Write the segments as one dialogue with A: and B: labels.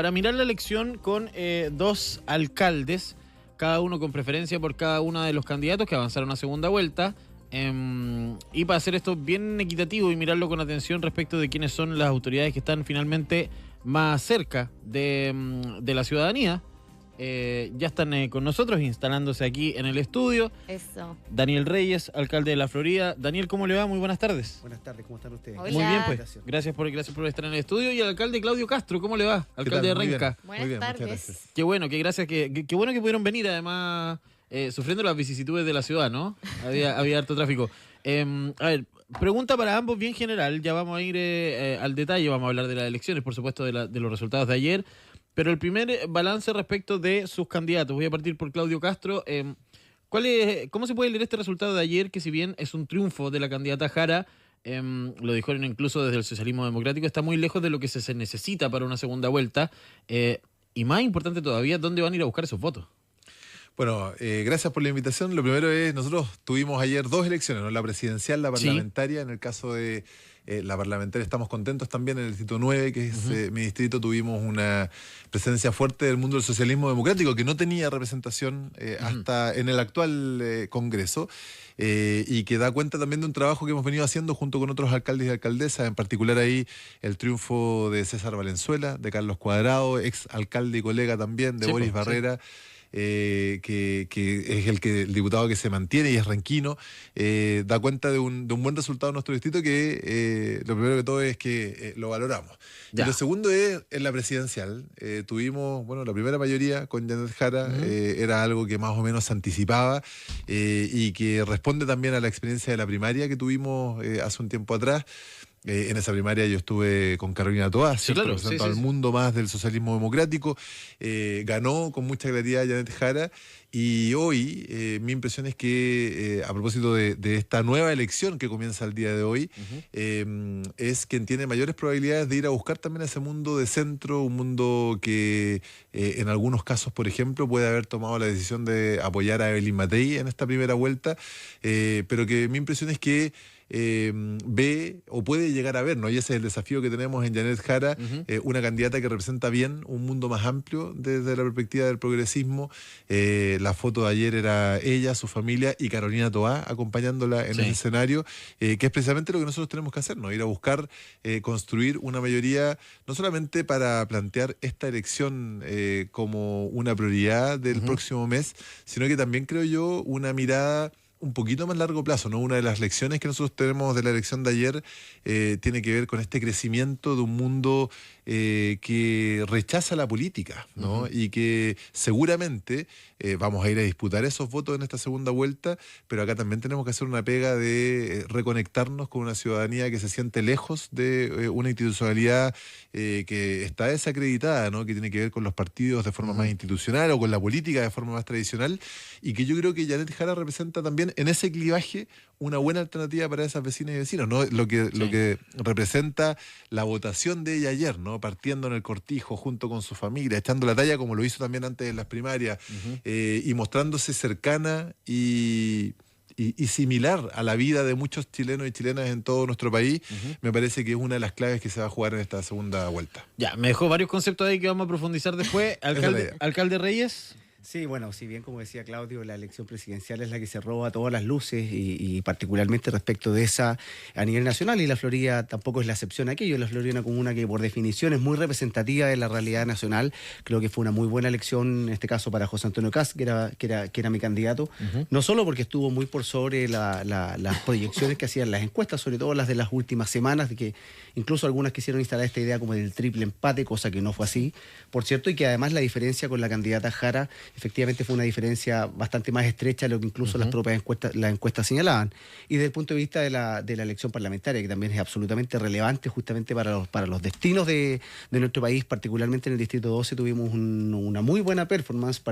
A: Para mirar la elección con dos alcaldes, cada uno con preferencia por cada uno de los candidatos que avanzaron a segunda vuelta. Y para hacer esto bien equitativo y mirarlo con atención respecto de quiénes son las autoridades que están finalmente más cerca de la ciudadanía. Ya están con nosotros, instalándose aquí en el estudio.
B: Eso.
A: Daniel Reyes, alcalde de La Florida. Daniel, ¿cómo le va? Muy buenas tardes.
C: Buenas tardes, ¿cómo están ustedes?
B: Hola.
A: Muy bien, pues. Gracias por estar en el estudio. Y el alcalde Claudio Castro, ¿cómo le va? Alcalde de Renca.
B: Buenas tardes.
A: Qué bueno, qué bueno que pudieron venir, además, sufriendo las vicisitudes de la ciudad, ¿no? Había harto tráfico. A ver, pregunta para ambos bien general. Ya vamos a ir al detalle, vamos a hablar de las elecciones, por supuesto, de los resultados de ayer. Pero el primer balance respecto de sus candidatos. Voy a partir por Claudio Castro. ¿Cómo se puede leer este resultado de ayer, que si bien es un triunfo de la candidata Jara, lo dijeron incluso desde el socialismo democrático, está muy lejos de lo que se necesita para una segunda vuelta? Y más importante todavía, ¿dónde van a ir a buscar esos votos?
D: Bueno, gracias por la invitación. Lo primero es, nosotros tuvimos ayer dos elecciones, ¿no? La presidencial, la parlamentaria. Sí. En el caso de la parlamentaria estamos contentos también. En el distrito 9, que es mi distrito, tuvimos una presencia fuerte del mundo del socialismo democrático, que no tenía representación hasta en el actual Congreso, y que da cuenta también de un trabajo que hemos venido haciendo junto con otros alcaldes y alcaldesas, en particular ahí el triunfo de César Valenzuela, de Carlos Cuadrado, ex alcalde y colega también, de Boris Barrera. Que es el diputado que se mantiene y es renquino, da cuenta de un buen resultado en nuestro distrito, que lo primero que todo es que lo valoramos. Ya. Y lo segundo es en la presidencial. Tuvimos, la primera mayoría con Janet Jara. Era algo que más o menos se anticipaba, y que responde también a la experiencia de la primaria que tuvimos hace un tiempo atrás. En esa primaria yo estuve con Carolina Toá, representando al mundo más del socialismo democrático. Ganó con mucha claridad Janet Jara, y hoy mi impresión es que, a propósito de esta nueva elección que comienza el día de hoy, es quien tiene mayores probabilidades de ir a buscar también ese mundo de centro, un mundo que en algunos casos, por ejemplo, puede haber tomado la decisión de apoyar a Evelyn Matei en esta primera vuelta, pero que mi impresión es que ve o puede llegar a ver, ¿no? Y ese es el desafío que tenemos en Janet Jara, una candidata que representa bien un mundo más amplio desde la perspectiva del progresismo. La foto de ayer era ella, su familia y Carolina Toá acompañándola en ese escenario, que es precisamente lo que nosotros tenemos que hacer, ¿no? Ir a buscar construir una mayoría, no solamente para plantear esta elección como una prioridad del próximo mes, sino que también, creo yo, una mirada un poquito más largo plazo, ¿no? Una de las lecciones que nosotros tenemos de la elección de ayer tiene que ver con este crecimiento de un mundo que rechaza la política, ¿no? Y que seguramente vamos a ir a disputar esos votos en esta segunda vuelta, pero acá también tenemos que hacer una pega de reconectarnos con una ciudadanía que se siente lejos de una institucionalidad que está desacreditada, ¿no? Que tiene que ver con los partidos de forma más institucional o con la política de forma más tradicional, y que yo creo que Janet Jara representa también en ese clivaje una buena alternativa para esas vecinas y vecinos, ¿no? Lo que representa la votación de ella ayer, ¿no? Partiendo en el cortijo junto con su familia, echando la talla como lo hizo también antes en las primarias, y mostrándose cercana y similar a la vida de muchos chilenos y chilenas en todo nuestro país. Me parece que es una de las claves que se va a jugar en esta segunda vuelta.
A: Ya, me dejó varios conceptos ahí que vamos a profundizar después. Alcalde Reyes.
C: Sí, bueno, si bien, como decía Claudio, la elección presidencial es la que se roba todas las luces, y particularmente respecto de esa a nivel nacional, y La Florida tampoco es la excepción a aquello. La Florida es una comuna que por definición es muy representativa de la realidad nacional. Creo que fue una muy buena elección, en este caso para José Antonio Kast, que era mi candidato, no solo porque estuvo muy por sobre las proyecciones que hacían las encuestas, sobre todo las de las últimas semanas, de que incluso algunas quisieron instalar esta idea como del triple empate, cosa que no fue así, por cierto, y que además la diferencia con la candidata Jara efectivamente fue una diferencia bastante más estrecha de lo que incluso las propias encuestas señalaban. Y desde el punto de vista de la elección parlamentaria, que también es absolutamente relevante justamente para los destinos de nuestro país, particularmente en el Distrito 12 tuvimos una muy buena performance.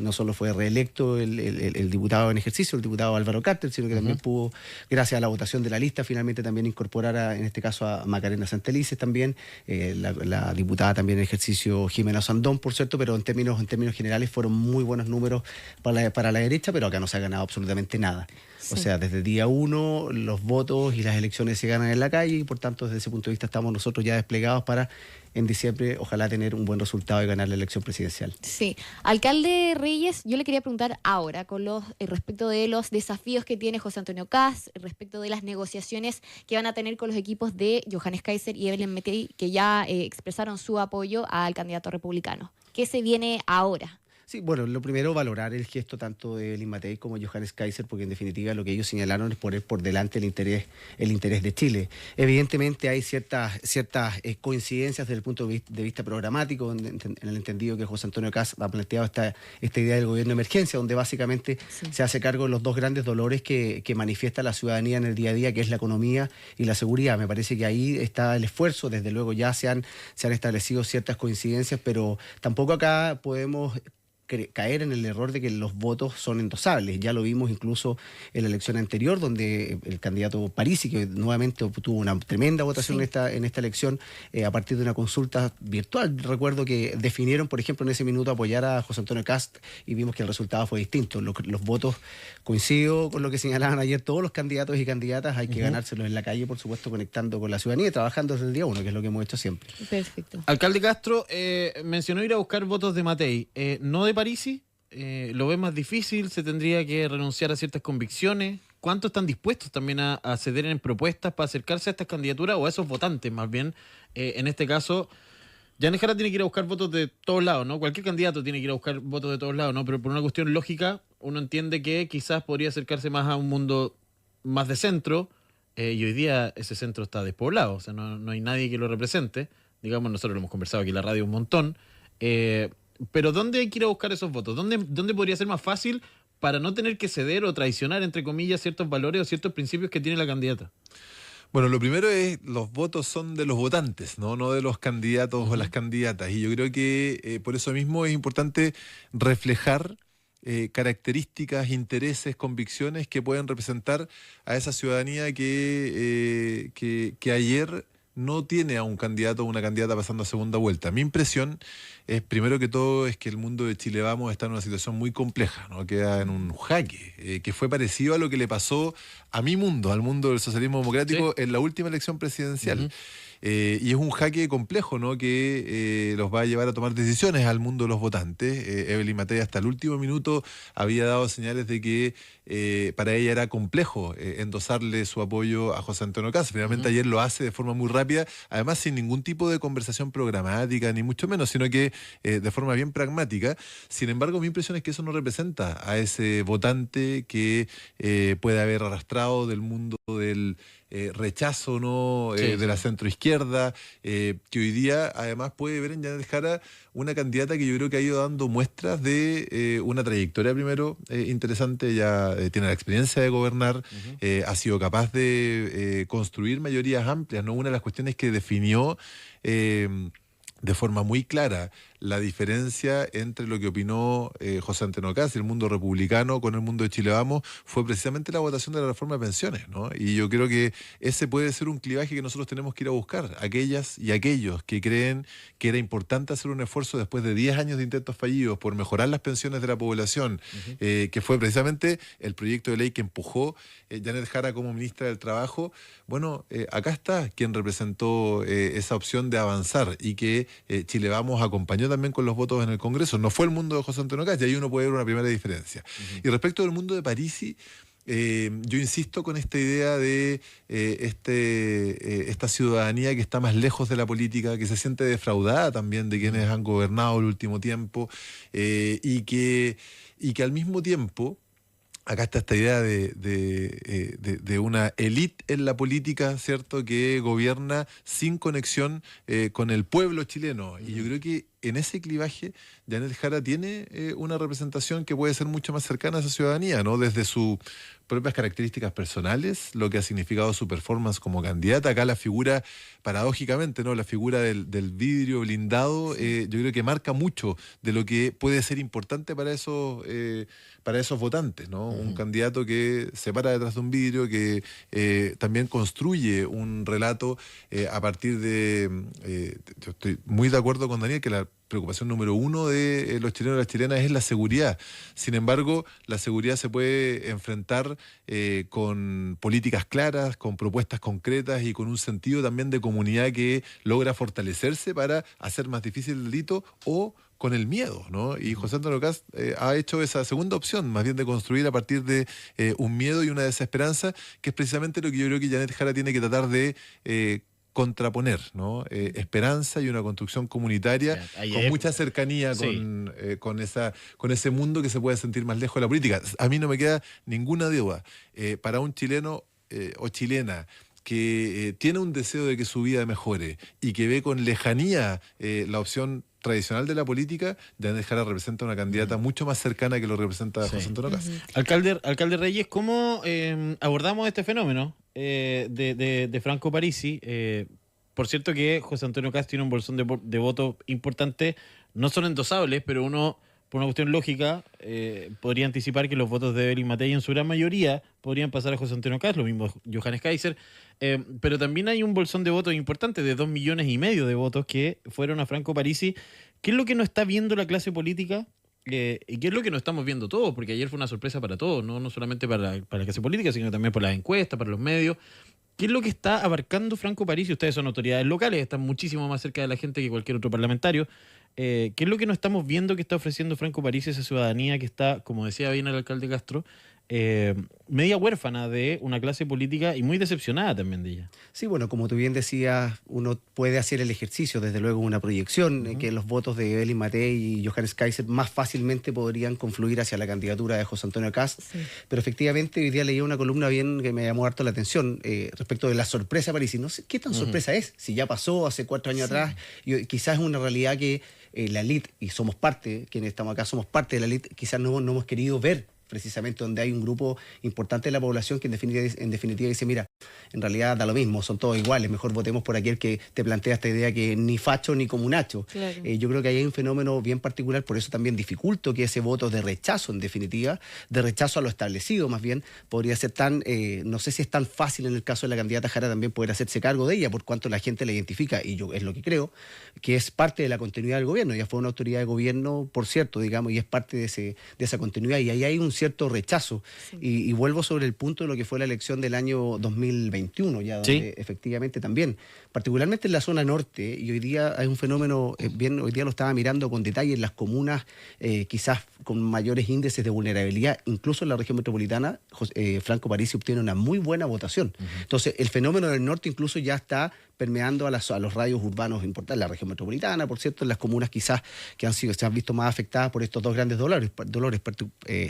C: No solo fue reelecto el diputado en ejercicio, el diputado Álvaro Carter, sino que también pudo, gracias a la votación de la lista, finalmente también incorporar en este caso a Macarena Santelices también, la diputada también en ejercicio Jimena Sandón, por cierto, pero en términos generales electorales fueron muy buenos números para la derecha, pero acá no se ha ganado absolutamente nada.
B: Sí.
C: O sea, desde el día 1 los votos y las elecciones se ganan en la calle y por tanto desde ese punto de vista estamos nosotros ya desplegados para en diciembre ojalá tener un buen resultado y ganar la elección presidencial.
B: Sí. Alcalde Reyes, yo le quería preguntar ahora con respecto de los desafíos que tiene José Antonio Kast, respecto de las negociaciones que van a tener con los equipos de Johannes Kaiser y Evelyn Matei, que ya expresaron su apoyo al candidato republicano. ¿Qué se viene ahora?
C: Sí, bueno, lo primero, valorar el gesto tanto de Evelyn Matei como de Johannes Kaiser, porque en definitiva lo que ellos señalaron es poner por delante el interés de Chile. Evidentemente hay ciertas coincidencias desde el punto de vista programático, en el entendido que José Antonio Kast ha planteado esta idea del gobierno de emergencia, donde básicamente se hace cargo de los dos grandes dolores que manifiesta la ciudadanía en el día a día, que es la economía y la seguridad. Me parece que ahí está el esfuerzo, desde luego ya se han establecido ciertas coincidencias, pero tampoco acá podemos caer en el error de que los votos son endosables. Ya lo vimos incluso en la elección anterior, donde el candidato Parisi, que nuevamente obtuvo una tremenda votación en esta elección, a partir de una consulta virtual. Recuerdo que definieron, por ejemplo, en ese minuto apoyar a José Antonio Kast y vimos que el resultado fue distinto. Los votos, coincido con lo que señalaban ayer todos los candidatos y candidatas, hay que ganárselos en la calle, por supuesto, conectando con la ciudadanía y trabajando desde el día 1, que es lo que hemos hecho siempre.
B: Perfecto.
A: Alcalde Castro mencionó ir a buscar votos de Matei, no de Parisi. ¿Lo ve más difícil? ¿Se tendría que renunciar a ciertas convicciones? ¿Cuántos están dispuestos también a ceder en propuestas para acercarse a estas candidaturas o a esos votantes más bien? En este caso, Janet Jara tiene que ir a buscar votos de todos lados, ¿no? Cualquier candidato tiene que ir a buscar votos de todos lados, ¿no? Pero por una cuestión lógica, uno entiende que quizás podría acercarse más a un mundo más de centro, y hoy día ese centro está despoblado, o sea, no hay nadie que lo represente. Digamos, nosotros lo hemos conversado aquí en la radio un montón. Pero ¿dónde hay que ir a buscar esos votos? ¿Dónde podría ser más fácil para no tener que ceder o traicionar, entre comillas, ciertos valores o ciertos principios que tiene la candidata?
D: Bueno, lo primero es, los votos son de los votantes, no de los candidatos o las candidatas. Y yo creo que por eso mismo es importante reflejar características, intereses, convicciones que pueden representar a esa ciudadanía que ayer no tiene a un candidato o una candidata pasando a segunda vuelta. Mi impresión es, primero que todo, es que el mundo de Chile Vamos está en una situación muy compleja, ¿no? Queda en un jaque, que fue parecido a lo que le pasó a mi mundo, al mundo del socialismo democrático, en la última elección presidencial. Y es un jaque complejo, ¿no? Que los va a llevar a tomar decisiones al mundo de los votantes. Evelyn Matei hasta el último minuto había dado señales de que para ella era complejo endosarle su apoyo a José Antonio Kast. Finalmente ayer lo hace de forma muy rápida, además sin ningún tipo de conversación programática, ni mucho menos, sino que de forma bien pragmática. Sin embargo, mi impresión es que eso no representa a ese votante que puede haber arrastrado del mundo del rechazo, ¿no? De la centroizquierda, que hoy día además puede ver en Janet Jara una candidata que yo creo que ha ido dando muestras de una trayectoria primero interesante. Ya tiene la experiencia de gobernar, ha sido capaz de construir mayorías amplias, ¿no? Una de las cuestiones que definió de forma muy clara la diferencia entre lo que opinó José Antonio Kast y el mundo republicano con el mundo de Chile Vamos fue precisamente la votación de la reforma de pensiones, ¿no? Y yo creo que ese puede ser un clivaje que nosotros tenemos que ir a buscar, aquellas y aquellos que creen que era importante hacer un esfuerzo después de 10 años de intentos fallidos por mejorar las pensiones de la población, que fue precisamente el proyecto de ley que empujó Janet Jara como ministra del Trabajo. Bueno, acá está quien representó esa opción de avanzar y que Chile Vamos acompañó también con los votos en el Congreso. No fue el mundo de José Antonio Kast, y ahí uno puede ver una primera diferencia. Y respecto del mundo de Parisi, yo insisto con esta idea de esta ciudadanía que está más lejos de la política, que se siente defraudada también de quienes han gobernado el último tiempo, y que al mismo tiempo acá está esta idea de una élite en la política, ¿cierto?, que gobierna sin conexión con el pueblo chileno. Y yo creo que en ese clivaje Janet Jara tiene una representación que puede ser mucho más cercana a esa ciudadanía, ¿no? Desde sus propias características personales, lo que ha significado su performance como candidata. Acá la figura, paradójicamente, ¿no? La figura del vidrio blindado, yo creo que marca mucho de lo que puede ser importante para esos votantes, ¿no? Un candidato que se para detrás de un vidrio, que también construye un relato a partir de... yo estoy muy de acuerdo con Daniel, que preocupación número uno de los chilenos y las chilenas es la seguridad. Sin embargo, la seguridad se puede enfrentar con políticas claras, con propuestas concretas y con un sentido también de comunidad que logra fortalecerse para hacer más difícil el delito o con el miedo, ¿no? Y José Antonio Kast ha hecho esa segunda opción, más bien de construir a partir de un miedo y una desesperanza, que es precisamente lo que yo creo que Janet Jara tiene que tratar de contraponer, ¿no? Esperanza y una construcción comunitaria con mucha cercanía con ese mundo que se puede sentir más lejos de la política. A mí no me queda ninguna duda. Para un chileno o chilena que tiene un deseo de que su vida mejore y que ve con lejanía la opción tradicional de la política, Janet Jara representa una candidata mucho más cercana que lo representa José Antonio Kast.
A: Alcalde Reyes, ¿cómo abordamos este fenómeno de Franco Parisi? Por cierto que José Antonio Kast tiene un bolsón de votos importante, no son endosables, pero uno, por una cuestión lógica, podría anticipar que los votos de Evelyn Matei en su gran mayoría podrían pasar a José Antonio Kast, lo mismo Johannes Kaiser, pero también hay un bolsón de votos importante de 2,5 millones de votos que fueron a Franco Parisi. ¿Qué es lo que no está viendo la clase política? ¿Y qué es lo que no estamos viendo todos? Porque ayer fue una sorpresa para todos, no solamente para la clase política, sino también por las encuestas, para los medios. ¿Qué es lo que está abarcando Franco Parisi? Ustedes son autoridades locales, están muchísimo más cerca de la gente que cualquier otro parlamentario. ¿Qué es lo que no estamos viendo que está ofreciendo Franco Parisi a esa ciudadanía que está, como decía bien el alcalde Castro, media huérfana de una clase política y muy decepcionada también de ella?
C: Sí, bueno, como tú bien decías, uno puede hacer el ejercicio, desde luego una proyección, que los votos de Evelyn Matei y Johannes Kaiser más fácilmente podrían confluir hacia la candidatura de José Antonio Kast, pero efectivamente hoy día leí una columna bien que me llamó harto la atención respecto de la sorpresa Parisi. No sé qué tan sorpresa es, si ya pasó hace 4 años atrás, y quizás es una realidad que la élite, y somos parte, quienes estamos acá somos parte de la élite, quizás no hemos querido ver precisamente donde hay un grupo importante de la población que en definitiva dice, mira, en realidad da lo mismo, son todos iguales, mejor votemos por aquel que te plantea esta idea que ni facho ni comunacho.
B: Claro.
C: Yo creo que ahí hay un fenómeno bien particular, por eso también dificulto que ese voto de rechazo, en definitiva, de rechazo a lo establecido más bien, podría ser tan, no sé si es tan fácil en el caso de la candidata Jara también poder hacerse cargo de ella, por cuanto la gente la identifica, y yo es lo que creo, que es parte de la continuidad del gobierno. Ella fue una autoridad de gobierno, por cierto, digamos, y es parte de esa continuidad, y ahí hay un cierto rechazo. Y vuelvo sobre el punto de lo que fue la elección del año 2021, ya donde efectivamente también, particularmente en la zona norte, y hoy día hay un fenómeno, hoy día lo estaba mirando con detalle en las comunas quizás con mayores índices de vulnerabilidad, incluso en la región metropolitana, Franco Parisi obtiene una muy buena votación. Entonces, el fenómeno del norte incluso ya está permeando a los radios urbanos importantes, la región metropolitana, por cierto, en las comunas quizás que se han visto más afectadas por estos dos grandes dolores,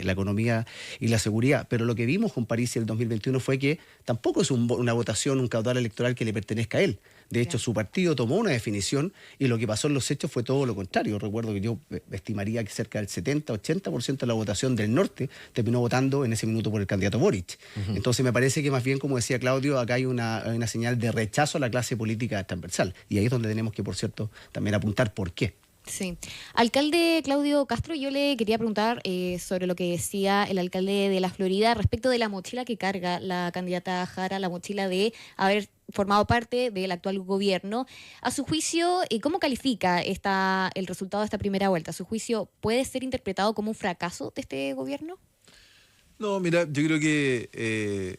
C: la economía y la seguridad. Pero lo que vimos con Parisi el 2021 fue que tampoco es una votación, un caudal electoral que le pertenezca a él. De hecho, su partido tomó una definición y lo que pasó en los hechos fue todo lo contrario. Recuerdo que yo estimaría que cerca del 70-80% de la votación del norte terminó votando en ese minuto por el candidato Boric. Entonces me parece que más bien, como decía Claudio, acá hay una señal de rechazo a la clase política transversal. Y ahí es donde tenemos que, por cierto, también apuntar por qué.
B: Sí. Alcalde Claudio Castro, yo le quería preguntar sobre lo que decía el alcalde de la Florida respecto de la mochila que carga la candidata Jara, la mochila de haber formado parte del actual gobierno. A su juicio, ¿cómo califica el resultado de esta primera vuelta? ¿A su juicio puede ser interpretado como un fracaso de este gobierno?
D: No, mira, yo creo que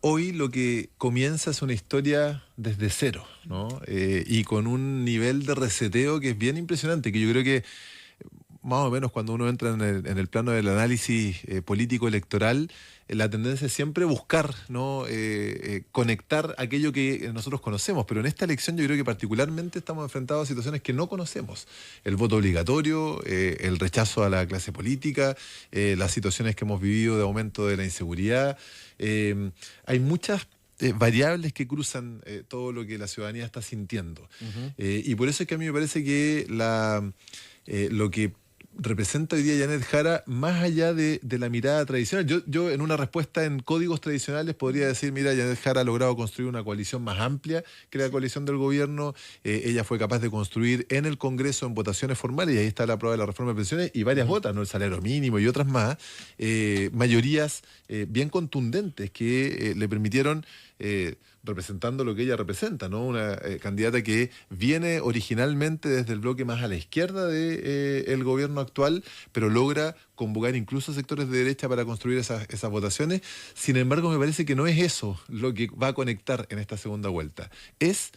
D: hoy lo que comienza es una historia desde cero, ¿no? Y con un nivel de reseteo que es bien impresionante, que yo creo que más o menos cuando uno entra en el plano del análisis político electoral, la tendencia es siempre buscar, ¿no? Conectar aquello que nosotros conocemos, pero en esta elección yo creo que particularmente estamos enfrentados a situaciones que no conocemos. El voto obligatorio, el rechazo a la clase política, las situaciones que hemos vivido de aumento de la inseguridad. Hay muchas variables que cruzan todo lo que la ciudadanía está sintiendo. Y por eso es que a mí me parece que lo que representa hoy día Janet Jara, más allá de la mirada tradicional. Yo en una respuesta en códigos tradicionales podría decir, mira, Janet Jara ha logrado construir una coalición más amplia que la coalición del gobierno. Ella fue capaz de construir en el Congreso, en votaciones formales, y ahí está la prueba de la reforma de pensiones, y varias votas, ¿no? El salario mínimo y otras más, mayorías bien contundentes que le permitieron representando lo que ella representa, ¿no? Una candidata que viene originalmente desde el bloque más a la izquierda del gobierno actual, pero logra convocar incluso sectores de derecha para construir esas votaciones. Sin embargo, me parece que no es eso lo que va a conectar en esta segunda vuelta. Es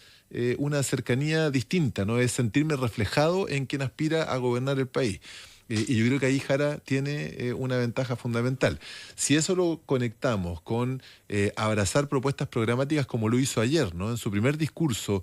D: una cercanía distinta, ¿no? Es sentirme reflejado en quien aspira a gobernar el país. Y yo creo que ahí Jara tiene una ventaja fundamental. Si eso lo conectamos con abrazar propuestas programáticas como lo hizo ayer, ¿no? En su primer discurso,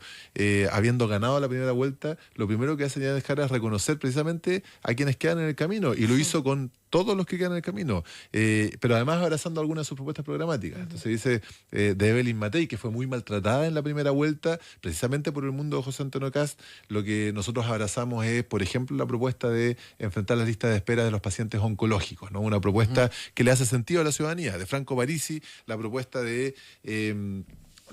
D: habiendo ganado la primera vuelta, lo primero que hace Janet Jara es reconocer precisamente a quienes quedan en el camino, y lo hizo con todos los que quedan en el camino, pero además abrazando algunas de sus propuestas programáticas. Entonces dice de Evelyn Matei, que fue muy maltratada en la primera vuelta, precisamente por el mundo de José Antonio Kast. Lo que nosotros abrazamos es, por ejemplo, la propuesta de enfrentar las listas de espera de los pacientes oncológicos, ¿no? Una propuesta que le hace sentido a la ciudadanía. De Franco Parisi, la propuesta de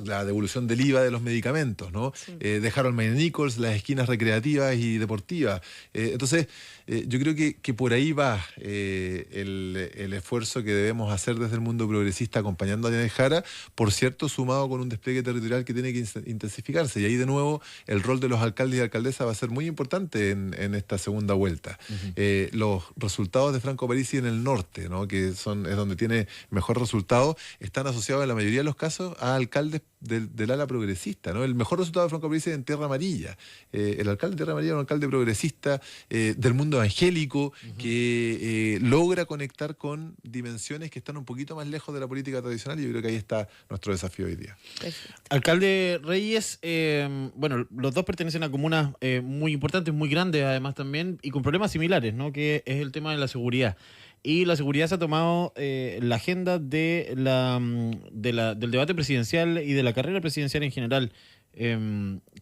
D: la devolución del IVA de los medicamentos, ¿no? Sí. De Harold Mayer Nichols, las esquinas recreativas y deportivas. Entonces, yo creo que por ahí va el esfuerzo que debemos hacer desde el mundo progresista acompañando a Janet Jara, por cierto, sumado con un despliegue territorial que tiene que intensificarse. Y ahí de nuevo el rol de los alcaldes y alcaldesas va a ser muy importante en esta segunda vuelta. Los resultados de Franco Parisi en el norte, ¿no? Que es donde tiene mejor resultado, están asociados en la mayoría de los casos a alcaldes del ala progresista, ¿no? El mejor resultado de Franco Parisi en Tierra Amarilla. El alcalde de Tierra Amarilla es un alcalde progresista del mundo evangélico, que logra conectar con dimensiones que están un poquito más lejos de la política tradicional, y yo creo que ahí está nuestro desafío hoy día.
A: Perfecto. Alcalde Reyes, bueno, los dos pertenecen a comunas muy importantes, muy grandes además también, y con problemas similares, ¿no? Que es el tema de la seguridad. Y la seguridad se ha tomado la agenda del debate presidencial y de la carrera presidencial en general,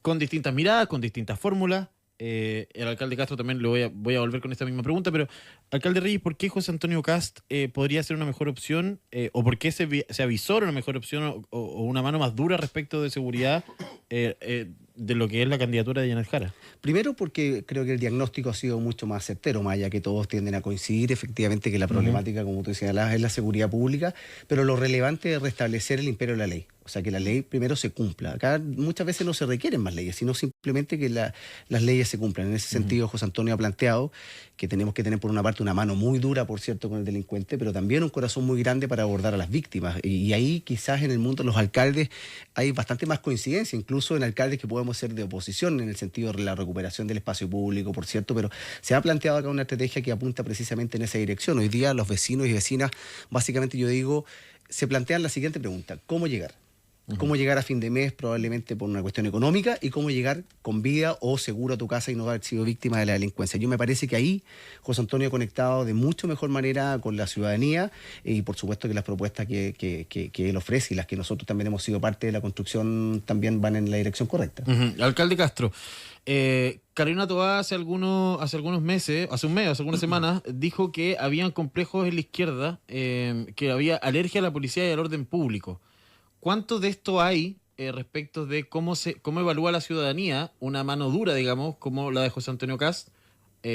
A: con distintas miradas, con distintas fórmulas. El alcalde Castro también voy a volver con esta misma pregunta, pero alcalde Reyes, ¿por qué José Antonio Kast podría ser una mejor opción, o por qué se avisora una mejor opción o una mano más dura respecto de seguridad de lo que es la candidatura de Janet Jara?
C: Primero porque creo que el diagnóstico ha sido mucho más certero, más allá que todos tienden a coincidir efectivamente que la problemática, como tú señalabas, es la seguridad pública, pero lo relevante es restablecer el imperio de la ley. O sea, que la ley primero se cumpla. Acá muchas veces no se requieren más leyes, sino simplemente que las leyes se cumplan. En ese sentido, José Antonio ha planteado que tenemos que tener por una parte una mano muy dura, por cierto, con el delincuente, pero también un corazón muy grande para abordar a las víctimas. Y ahí quizás en el mundo de los alcaldes hay bastante más coincidencia, incluso en alcaldes que podemos ser de oposición, en el sentido de la recuperación del espacio público, por cierto, pero se ha planteado acá una estrategia que apunta precisamente en esa dirección. Hoy día los vecinos y vecinas, básicamente yo digo, se plantean la siguiente pregunta: ¿cómo llegar? Cómo llegar a fin de mes, probablemente por una cuestión económica, y cómo llegar con vida o seguro a tu casa y no haber sido víctima de la delincuencia. Yo me parece que ahí José Antonio ha conectado de mucho mejor manera con la ciudadanía, y por supuesto que las propuestas que él ofrece y las que nosotros también hemos sido parte de la construcción también van en la dirección correcta.
A: Alcalde Castro, Carolina Toá hace algunos meses, hace algunas semanas, dijo que habían complejos en la izquierda, que había alergia a la policía y al orden público. ¿Cuánto de esto hay respecto de cómo evalúa la ciudadanía una mano dura, digamos, como la de José Antonio Kast,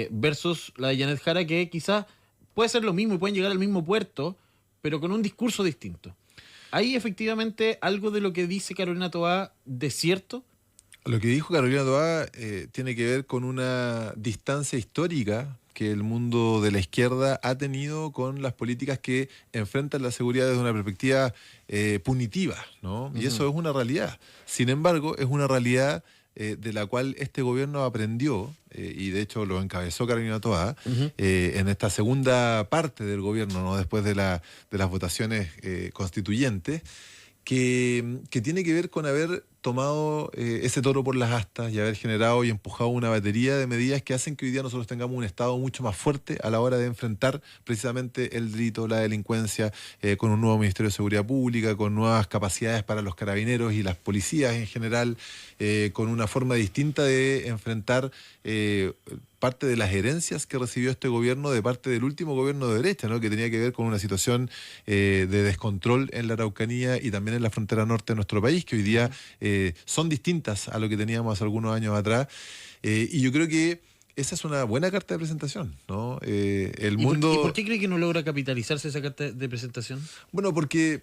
A: versus la de Janet Jara, que quizás puede ser lo mismo y pueden llegar al mismo puerto, pero con un discurso distinto? ¿Hay efectivamente algo de lo que dice Carolina Toá de cierto?
D: Lo que dijo Carolina Toá tiene que ver con una distancia histórica que el mundo de la izquierda ha tenido con las políticas que enfrentan la seguridad desde una perspectiva punitiva, ¿no? Y eso es una realidad. Sin embargo, es una realidad de la cual este gobierno aprendió, y de hecho lo encabezó Carolina Toá, en esta segunda parte del gobierno, ¿no? Después de las votaciones constituyentes, que tiene que ver con haber tomado ese toro por las astas y haber generado y empujado una batería de medidas que hacen que hoy día nosotros tengamos un Estado mucho más fuerte a la hora de enfrentar precisamente el delito, la delincuencia, con un nuevo Ministerio de Seguridad Pública, con nuevas capacidades para los carabineros y las policías en general, con una forma distinta de enfrentar parte de las herencias que recibió este gobierno de parte del último gobierno de derecha, ¿no? Que tenía que ver con una situación de descontrol en la Araucanía y también en la frontera norte de nuestro país, que hoy día son distintas a lo que teníamos hace algunos años atrás. Y yo creo que esa es una buena carta de presentación, ¿no?
A: ¿Y por qué cree que no logra capitalizarse esa carta de presentación?
D: Bueno, porque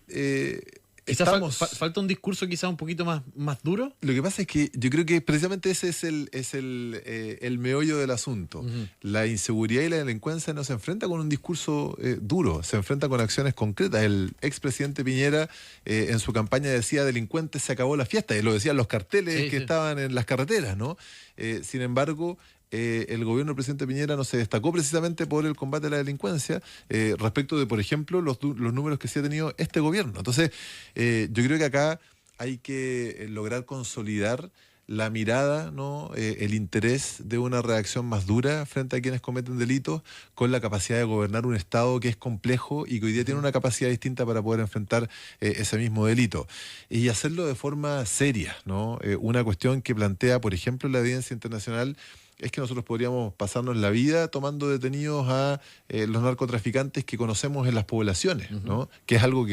A: Quizás
D: estamos...
A: falta un discurso quizás un poquito más duro.
D: Lo que pasa es que yo creo que precisamente ese es el meollo del asunto. La inseguridad y la delincuencia no se enfrenta con un discurso duro, se enfrenta con acciones concretas. El expresidente Piñera en su campaña decía: delincuentes, se acabó la fiesta, y lo decían los carteles que estaban en las carreteras, ¿no? Sin embargo, el gobierno del presidente Piñera no se destacó precisamente por el combate a la delincuencia respecto de, por ejemplo, los números que sí ha tenido este gobierno. Entonces, yo creo que acá hay que lograr consolidar la mirada, ¿no? El interés de una reacción más dura frente a quienes cometen delitos, con la capacidad de gobernar un Estado que es complejo y que hoy día tiene una capacidad distinta para poder enfrentar ese mismo delito. Y hacerlo de forma seria, ¿no? Una cuestión que plantea, por ejemplo, la evidencia internacional es que nosotros podríamos pasarnos la vida tomando detenidos a los narcotraficantes que conocemos en las poblaciones, ¿no? Que es algo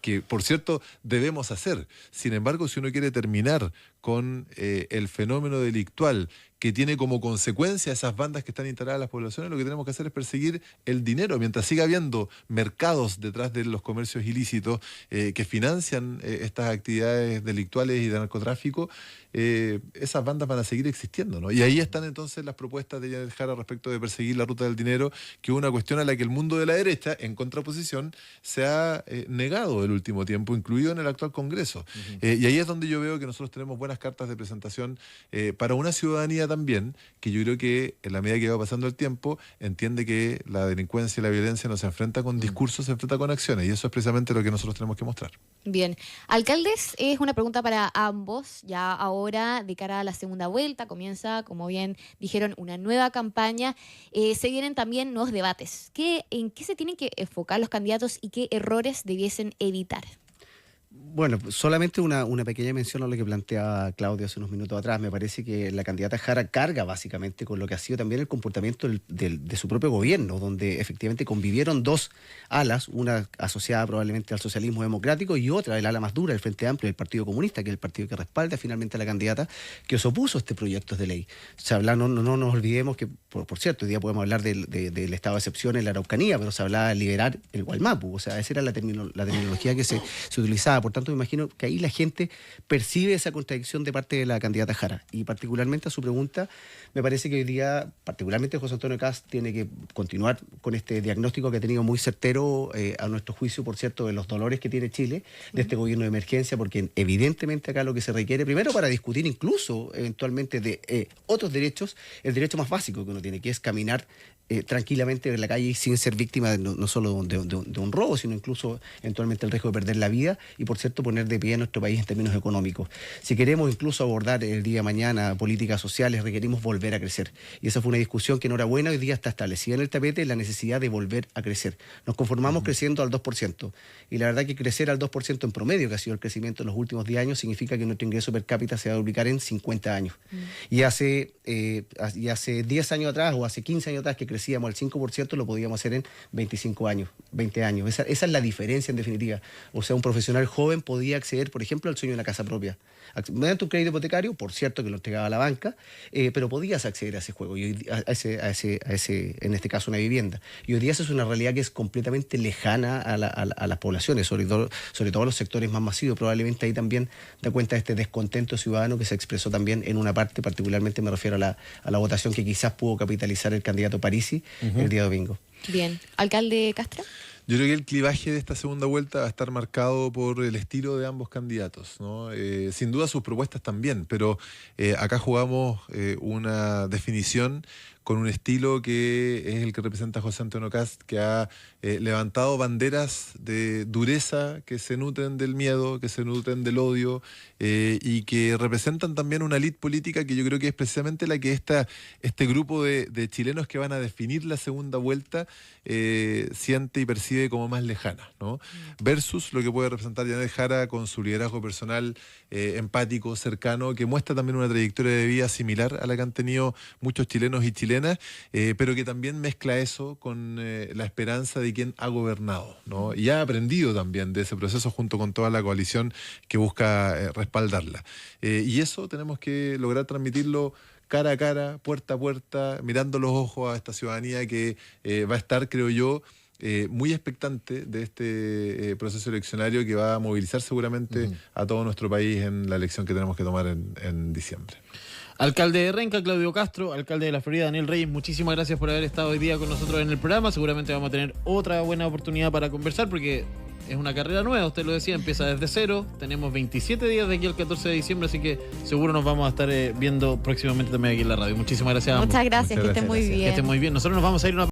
D: que, por cierto, debemos hacer. Sin embargo, si uno quiere terminar con el fenómeno delictual que tiene como consecuencia esas bandas que están instaladas en las poblaciones, lo que tenemos que hacer es perseguir el dinero. Mientras siga habiendo mercados detrás de los comercios ilícitos que financian estas actividades delictuales y de narcotráfico, esas bandas van a seguir existiendo, ¿no? Y ahí están entonces las propuestas de Janet Jara respecto de perseguir la ruta del dinero, que es una cuestión a la que el mundo de la derecha, en contraposición, se ha negado el último tiempo, incluido en el actual Congreso. Y ahí es donde yo veo que nosotros tenemos buenas cartas de presentación para una ciudadanía también, que yo creo que en la medida que va pasando el tiempo, entiende que la delincuencia y la violencia no se enfrenta con discursos, se enfrenta con acciones, y eso es precisamente lo que nosotros tenemos que mostrar.
B: Bien. Alcaldes, es una pregunta para ambos. Ya ahora, de cara a la segunda vuelta, comienza, como bien dijeron, una nueva campaña. Se vienen también nuevos debates. ¿En qué se tienen que enfocar los candidatos y qué errores debiesen evitar?
C: Bueno, solamente una pequeña mención a lo que planteaba Claudio hace unos minutos atrás. Me parece que la candidata Jara carga básicamente con lo que ha sido también el comportamiento de su propio gobierno, donde efectivamente convivieron dos alas, una asociada probablemente al socialismo democrático y otra, el ala más dura, el Frente Amplio, el Partido Comunista, que es el partido que respalda finalmente a la candidata, que se opuso a este proyecto de ley. Se habla, no nos olvidemos que, por cierto, hoy día podemos hablar del estado de excepción en la Araucanía, pero se hablaba de liberar el Gualmapu, o sea, esa era la terminología que se utilizaba. Por tanto, me imagino que ahí la gente percibe esa contradicción de parte de la candidata Jara. Y particularmente a su pregunta, me parece que hoy día, particularmente José Antonio Kast, tiene que continuar con este diagnóstico que ha tenido muy certero, a nuestro juicio, por cierto, de los dolores que tiene Chile, de este gobierno de emergencia, porque evidentemente acá lo que se requiere, primero para discutir incluso eventualmente de otros derechos, el derecho más básico que uno tiene, que es caminar tranquilamente en la calle sin ser víctima no solo de un robo, sino incluso eventualmente el riesgo de perder la vida y, por cierto, poner de pie a nuestro país en términos económicos. Si queremos incluso abordar el día de mañana políticas sociales, requerimos volver a crecer. Y esa fue una discusión que enhorabuena hoy día está establecida en el tapete, la necesidad de volver a crecer. Nos conformamos creciendo al 2%. Y la verdad que crecer al 2% en promedio, que ha sido el crecimiento en los últimos 10 años, significa que nuestro ingreso per cápita se va a duplicar en 50 años. Y hace 10 años atrás o hace 15 años atrás que crecíamos al 5%, lo podíamos hacer en 25 años, 20 años. Esa es la diferencia en definitiva. O sea, un profesional joven podía acceder, por ejemplo, al sueño de una casa propia. Mediante un crédito hipotecario, por cierto que lo entregaba la banca, pero podías acceder a ese juego, y a ese, en este caso una vivienda. Y hoy día eso es una realidad que es completamente lejana a las poblaciones, sobre todo a los sectores más masivos. Probablemente ahí también da cuenta de este descontento ciudadano que se expresó también en una parte, particularmente me refiero a la votación que quizás pudo capitalizar el candidato Parisi el día domingo.
B: Bien. Alcalde Castro.
D: Yo creo que el clivaje de esta segunda vuelta va a estar marcado por el estilo de ambos candidatos, ¿no? Sin duda sus propuestas también, pero acá jugamos una definición con un estilo que es el que representa José Antonio Kast, que ha levantado banderas de dureza que se nutren del miedo, que se nutren del odio, y que representan también una élite política que yo creo que es precisamente la que este grupo de chilenos que van a definir la segunda vuelta siente y percibe como más lejana, ¿no? Versus lo que puede representar Janet Jara con su liderazgo personal empático, cercano, que muestra también una trayectoria de vida similar a la que han tenido muchos chilenos y chilenas, pero que también mezcla eso con la esperanza de quien ha gobernado, ¿no? Y ha aprendido también de ese proceso junto con toda la coalición que busca respaldarla. Y eso tenemos que lograr transmitirlo cara a cara, puerta a puerta, mirando los ojos a esta ciudadanía que va a estar, creo yo, muy expectante de este proceso eleccionario que va a movilizar seguramente a todo nuestro país en la elección que tenemos que tomar en diciembre.
A: Alcalde de Renca, Claudio Castro, alcalde de la Florida, Daniel Reyes, muchísimas gracias por haber estado hoy día con nosotros en el programa. Seguramente vamos a tener otra buena oportunidad para conversar porque es una carrera nueva, usted lo decía, empieza desde cero. Tenemos 27 días de aquí al 14 de diciembre, así que seguro nos vamos a estar viendo próximamente también aquí en la radio. Muchísimas gracias a ambos.
B: Muchas gracias, que estén muy
D: gracias.
B: bien.
A: Que estén muy bien. Nosotros nos vamos a ir a una